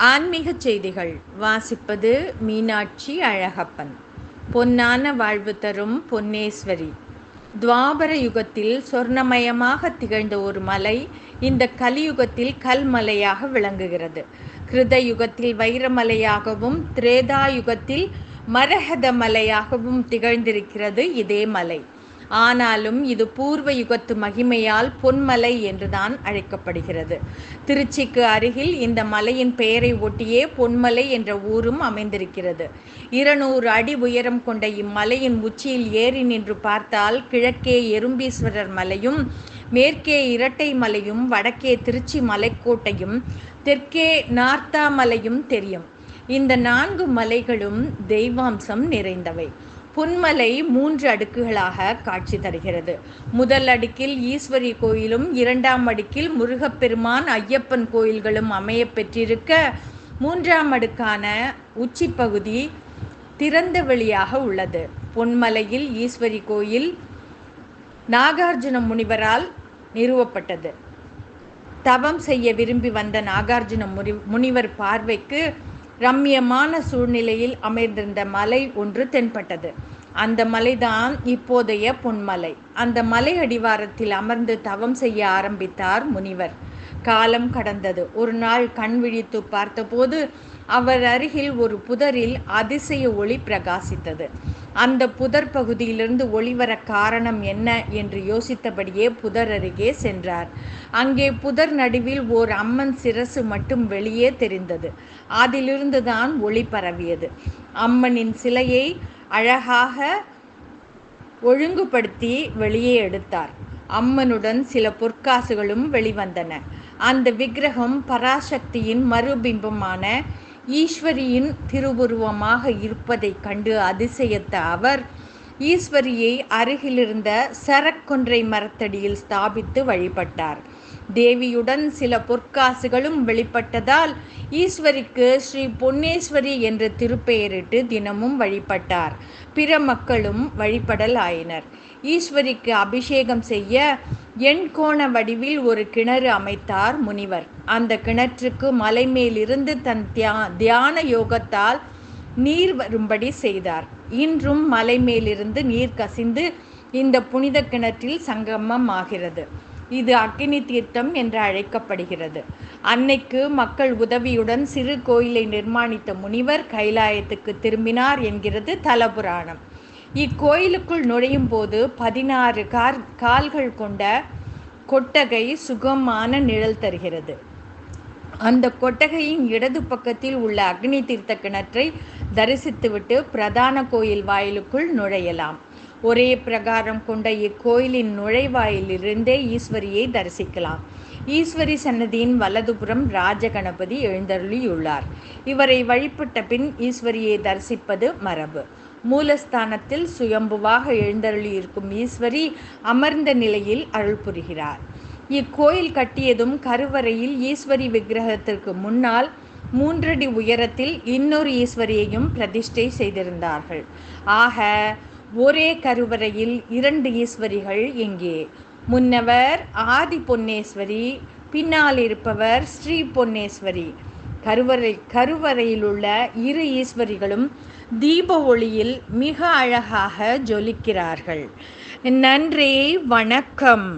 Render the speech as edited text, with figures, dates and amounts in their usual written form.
ஆன்மீகச் செய்திகள் வாசிப்பது மீனாட்சி அழகப்பன். பொன்னான வாழ்வு தரும் பொன்னேஸ்வரி. துவாபர யுகத்தில் சொர்ணமயமாக திகழ்ந்த ஒரு மலை இந்த கலியுகத்தில் கல்மலையாக விளங்குகிறது. கிருத யுகத்தில் வைரமலையாகவும் திரேதா யுகத்தில் மரகத மலையாகவும் திகழ்ந்திருக்கிறது இதே மலை. ஆனாலும் இது பூர்வ யுகத்து மகிமையால் பொன்மலை என்றுதான் அழைக்கப்படுகிறது. திருச்சிக்கு அருகில் இந்த மலையின் பெயரை ஒட்டியே பொன்மலை என்ற ஊரும் அமைந்திருக்கிறது. 200 அடி உயரம் கொண்ட இம்மலையின் உச்சியில் ஏறி நின்று பார்த்தால் கிழக்கே எறும்பீஸ்வரர் மலையும், மேற்கே இரட்டை மலையும், வடக்கே திருச்சி மலைக்கோட்டையும், தெற்கே நார்த்தா மலையும் தெரியும். இந்த 4 மலைகளும் தெய்வாம்சம் நிறைந்தவை. பொன்மலை 3 அடுக்குகளாக காட்சி தருகிறது. முதல் அடுக்கில் ஈஸ்வரி கோயிலும், 2ஆம் அடுக்கில் முருகப்பெருமான், ஐயப்பன் கோயில்களும் அமைய பெற்றிருக்க, 3ஆம் அடுக்கான உச்சி பகுதி திறந்த வெளியாக உள்ளது. பொன்மலையில் ஈஸ்வரி கோயில் நாகார்ஜுன முனிவரால் நிறுவப்பட்டது. தவம் செய்ய விரும்பி வந்த நாகார்ஜுன முனிவர் பார்வைக்கு ரம்மியமான சூழ்நிலையில் அமைந்திருந்த மலை ஒன்று தென்பட்டது. அந்த மலைதான் இப்போதைய பொன்மலை. அந்த மலை அடிவாரத்தில் அமர்ந்து தவம் செய்ய ஆரம்பித்தார் முனிவர். காலம் கடந்தது. ஒரு நாள் கண் விழித்து பார்த்தபோது அவர் அருகில் ஒரு புதரில் அதிசய ஒளி பிரகாசித்தது. அந்த புதர் பகுதியிலிருந்து ஒளிவர காரணம் என்ன என்று யோசித்தபடியே புதர் அருகே சென்றார். அங்கே புதர் நடுவில் ஓர் அம்மன் சிரசு மட்டும் வெளியே தெரிந்தது. அதிலிருந்து தான் ஒளி பரவியது. அம்மனின் சிலையை அழகாக ஒழுங்குபடுத்தி வெளியே எடுத்தார். அம்மனுடன் சில பொற்காசுகளும் வெளிவந்தன. அந்த விக்கிரகம் பராசக்தியின் மறுபிம்பமான ஈஸ்வரியின் திருவுருவமாக இருப்பதைக் கண்டு அதிசயத்த அவர் ஈஸ்வரியை அருகிலிருந்த சரக்கொன்றை மரத்தடியில் ஸ்தாபித்து வழிபட்டார். தேவியுடன் சில பொற்காசுகளும் வெளிப்பட்டதால் ஈஸ்வரிக்கு ஸ்ரீ பொன்னேஸ்வரி என்று திருப்பெயரிட்டு தினமும் வழிபட்டார். பிற மக்களும் வழிபடல் ஆயினர். ஈஸ்வரிக்கு அபிஷேகம் செய்ய எண்கோண வடிவில் ஒரு கிணறு அமைத்தார் முனிவர். அந்த கிணற்றுக்கு மலை மேலிருந்து தன் தியான யோகத்தால் நீர் வரும்படி செய்தார். இன்றும் மலை மேலிருந்து நீர் கசிந்து இந்த புனித கிணற்றில் சங்கமம் ஆகிறது. இது அக்னி தீர்த்தம் என்று அழைக்கப்படுகிறது. அன்னைக்கு மக்கள் உதவியுடன் சிறு கோயிலை நிர்மாணித்த முனிவர் கைலாயத்துக்கு திரும்பினார் என்கிறது தலபுராணம். இக்கோயிலுக்குள் நுழையும் போது 16 கால்கள் கொண்ட கொட்டகை சுகமான நிழல் தருகிறது. அந்த கொட்டகையின் இடது பக்கத்தில் உள்ள அக்னி தீர்த்த கிணற்றை தரிசித்துவிட்டு பிரதான கோயில் வாயிலுக்குள் நுழையலாம். ஒரே பிரகாரம் கொண்ட இக்கோயிலின் நுழைவாயிலிருந்தே ஈஸ்வரியை தரிசிக்கலாம். ஈஸ்வரி சன்னதியின் வலதுபுறம் ராஜகணபதி எழுந்தருளியுள்ளார். இவரை வழிபட்ட பின் ஈஸ்வரியை தரிசிப்பது மரபு. மூலஸ்தானத்தில் சுயம்புவாக எழுந்தருளி இருக்கும் ஈஸ்வரி அமர்ந்த நிலையில் அருள் புரிகிறார். இக்கோயில் கட்டியதும் கருவறையில் ஈஸ்வரி விக்கிரகத்திற்கு முன்னால் 3 அடி உயரத்தில் இன்னொரு ஈஸ்வரியையும் பிரதிஷ்டை செய்திருந்தார்கள். ஆக ஒரே கருவறையில் 2 ஈஸ்வரிகள் எங்கே? முன்னவர் ஆதி பொன்னேஸ்வரி, பின்னால் இருப்பவர் ஸ்ரீ பொன்னேஸ்வரி. கருவறையில் உள்ள 2 ஈஸ்வரிகளும் தீப ஒளியில் மிக அழகாக ஜொலிக்கிறார்கள். நன்றி, வணக்கம்.